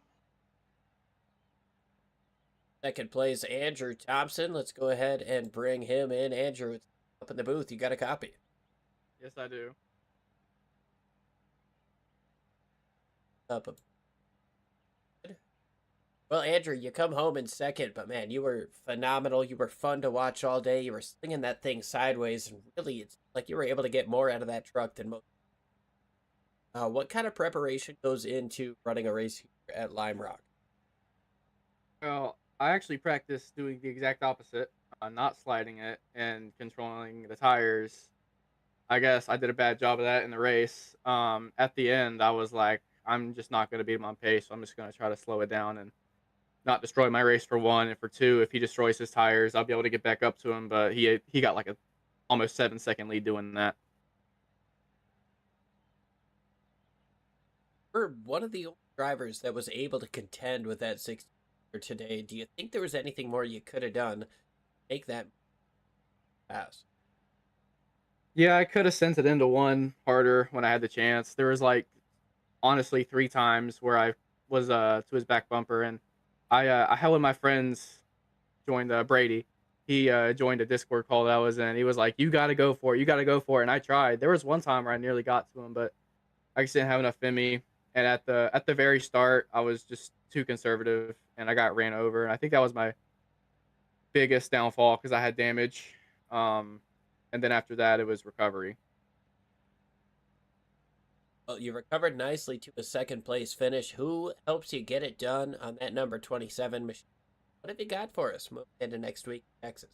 second place. Andrew Thompson. Let's go ahead and bring him in. Andrew, it's up in the booth. You got a copy. Yes, I do. Up. Well, Andrew, you come home in second, but man, you were phenomenal. You were fun to watch all day. You were slinging that thing sideways, and really, it's like you were able to get more out of that truck than most. What kind of preparation goes into running a race here at Lime Rock? Well, I actually practice doing the exact opposite. not sliding it and controlling the tires. I guess I did a bad job of that in the race. At the end, I was like, I'm just not going to beat him on pace. So I'm just going to try to slow it down and not destroy my race for one. And for two, if he destroys his tires, I'll be able to get back up to him. But he got like a almost 7 second lead doing that. For one of the only drivers that was able to contend with that 60 today, do you think there was anything more you could have done to make that pass? Yeah, I could have sent it into one harder when I had the chance. There was like honestly 3 times where I was to his back bumper, and I had one of my friends joined Brady. He joined a Discord call that I was in. He was like, "You got to go for it. You got to go for it." And I tried. There was one time where I nearly got to him, but I just didn't have enough in me. And at the very start, I was just too conservative, and I got ran over. And I think that was my biggest downfall because I had damage. And then after that, it was recovery. Well, you recovered nicely to a second place finish. Who helps you get it done on that number 27 machine? What have you got for us moving into next week in Texas?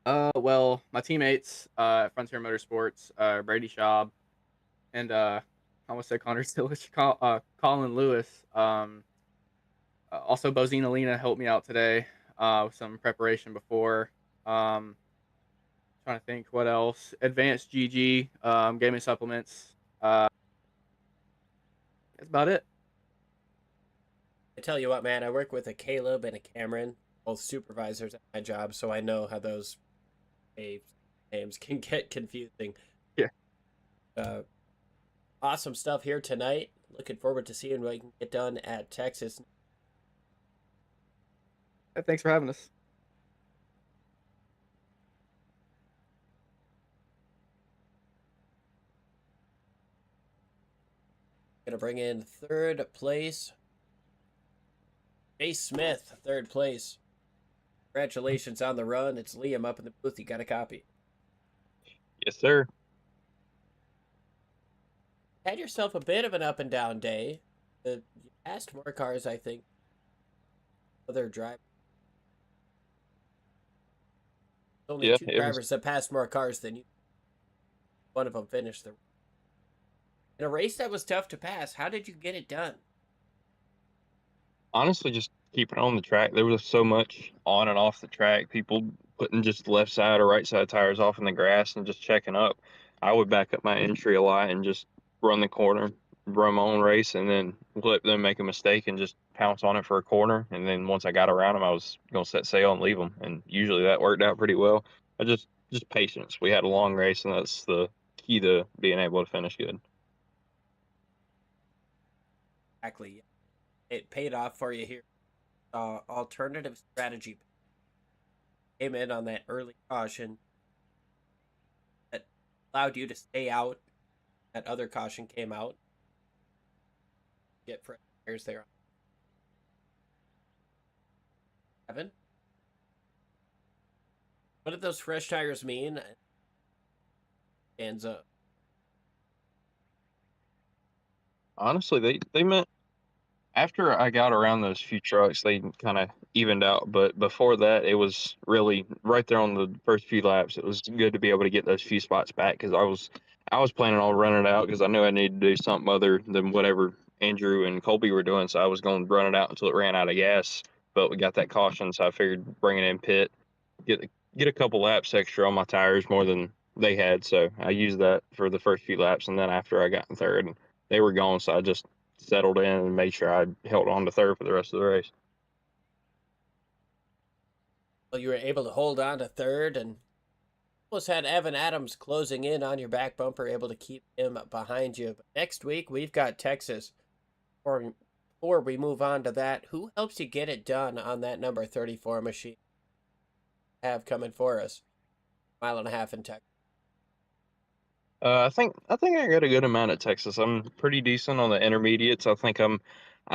Well, my teammates at Frontier Motorsports, Brady Schaub, and I almost said Connor Stilish, Colin Lewis. Also, Bozina Lena helped me out today with some preparation before. Trying to think what else. Advanced GG gave me supplements. That's about it. I tell you what, man, I work with a Caleb and a Cameron, both supervisors at my job, so I know how those names can get confusing. Yeah. Awesome stuff here tonight. Looking forward to seeing what you can get done at Texas. Thanks for having us. Gonna bring in third place. Jay Smith, third place. Congratulations on the run. It's Liam up in the booth. You got a copy. Yes, sir. Had yourself a bit of an up and down day. You passed more cars, I think. Other drivers. Only Yeah, two it was drivers that passed more cars than you. One of them finished the. In a race that was tough to pass, how did you get it done? honestly just keeping on the track. There was so much on and off the track. People putting just left side or right side tires off in the grass and just checking up. I would back up my entry a lot and just run the corner, run my own race, and then let them make a mistake and just pounce on it for a corner. And then once I got around them, I was gonna set sail and leave them. And usually that worked out pretty well. I just patience. We had a long race, and that's the key to being able to finish good. Exactly. It paid off for you here. Alternative strategy came in on that early caution that allowed you to stay out. That other caution came out. Get fresh tires there. Evan? What did those fresh tires mean? Hands up. Honestly, they meant after I got around those few trucks, they kind of evened out. But before that, it was really right there on the first few laps. It was good to be able to get those few spots back because I was planning on running it out because I knew I needed to do something other than whatever Andrew and Colby were doing. So I was going to run it out until it ran out of gas. But we got that caution, so I figured bring it in pit, get a couple laps extra on my tires more than they had. So I used that for the first few laps, and then after I got in third, and they were gone, so I just settled in and made sure I held on to third for the rest of the race. Well, you were able to hold on to third and almost had Evan Adams closing in on your back bumper, able to keep him behind you. But next week, we've got Texas. Before we move on to that, who helps you get it done on that number 34 machine? Have coming for us. 1.5 miles in Texas. I think I got a good amount at Texas. I'm pretty decent on the intermediates. I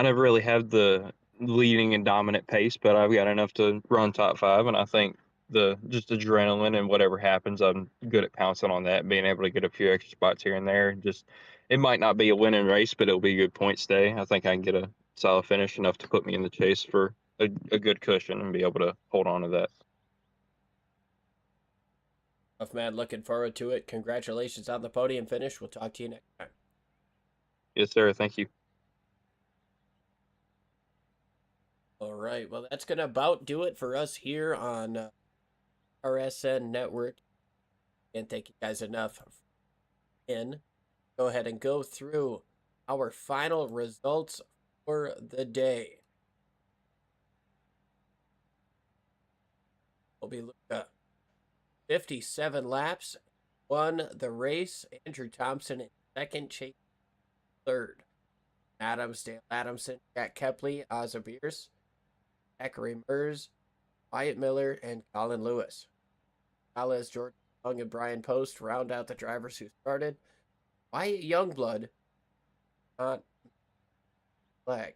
never really had the leading and dominant pace, but I've got enough to run top five, and I think the just adrenaline and whatever happens, I'm good at pouncing on that, being able to get a few extra spots here and there. Just it might not be a winning race, but it'll be a good points day. I think I can get a solid finish enough to put me in the chase for a good cushion and be able to hold on to that. Tough man, looking forward to it. Congratulations on the podium finish. We'll talk to you next time. Yes, sir. Thank you. All right. Well, that's going to about do it for us here on RSN Network. Can't thank you guys enough. Go ahead and go through our final results for the day. Colby Luca, 57 laps, won the race. Andrew Thompson in second, Chase third. Adams, Dale Adamson, Jack Kepley, Ozza Beers, Zachary Mers, Wyatt Miller, and Colin Lewis. Alice, Jordan Young, and Brian Post round out the drivers who started. Wyatt Youngblood not flag.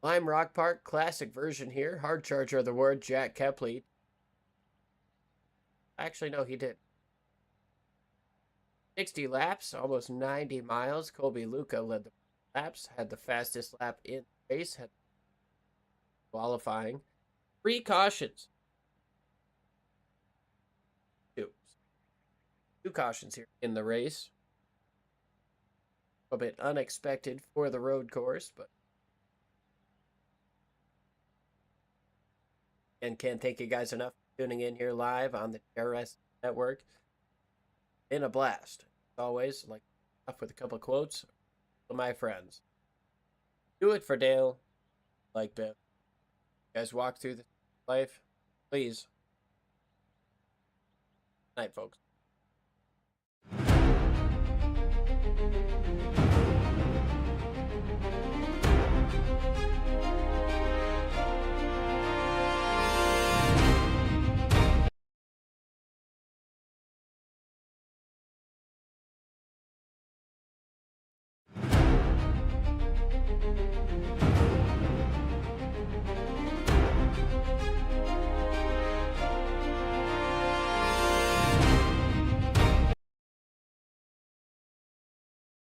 Lime Rock Park Classic version here. Hard Charger of the Award, Jack Kepley. Actually, no, he did. 60 laps, almost 90 miles. Colby Luca led the laps, had the fastest lap in the race, had qualifying. 3 cautions. Two cautions here in the race. A bit unexpected for the road course, but and can't thank you guys enough for tuning in here live on the DRSN Network. In a blast. As always, like off with a couple of quotes from my friends. Do it for Dale, like Bill. You guys walk through the life, please. Night, folks.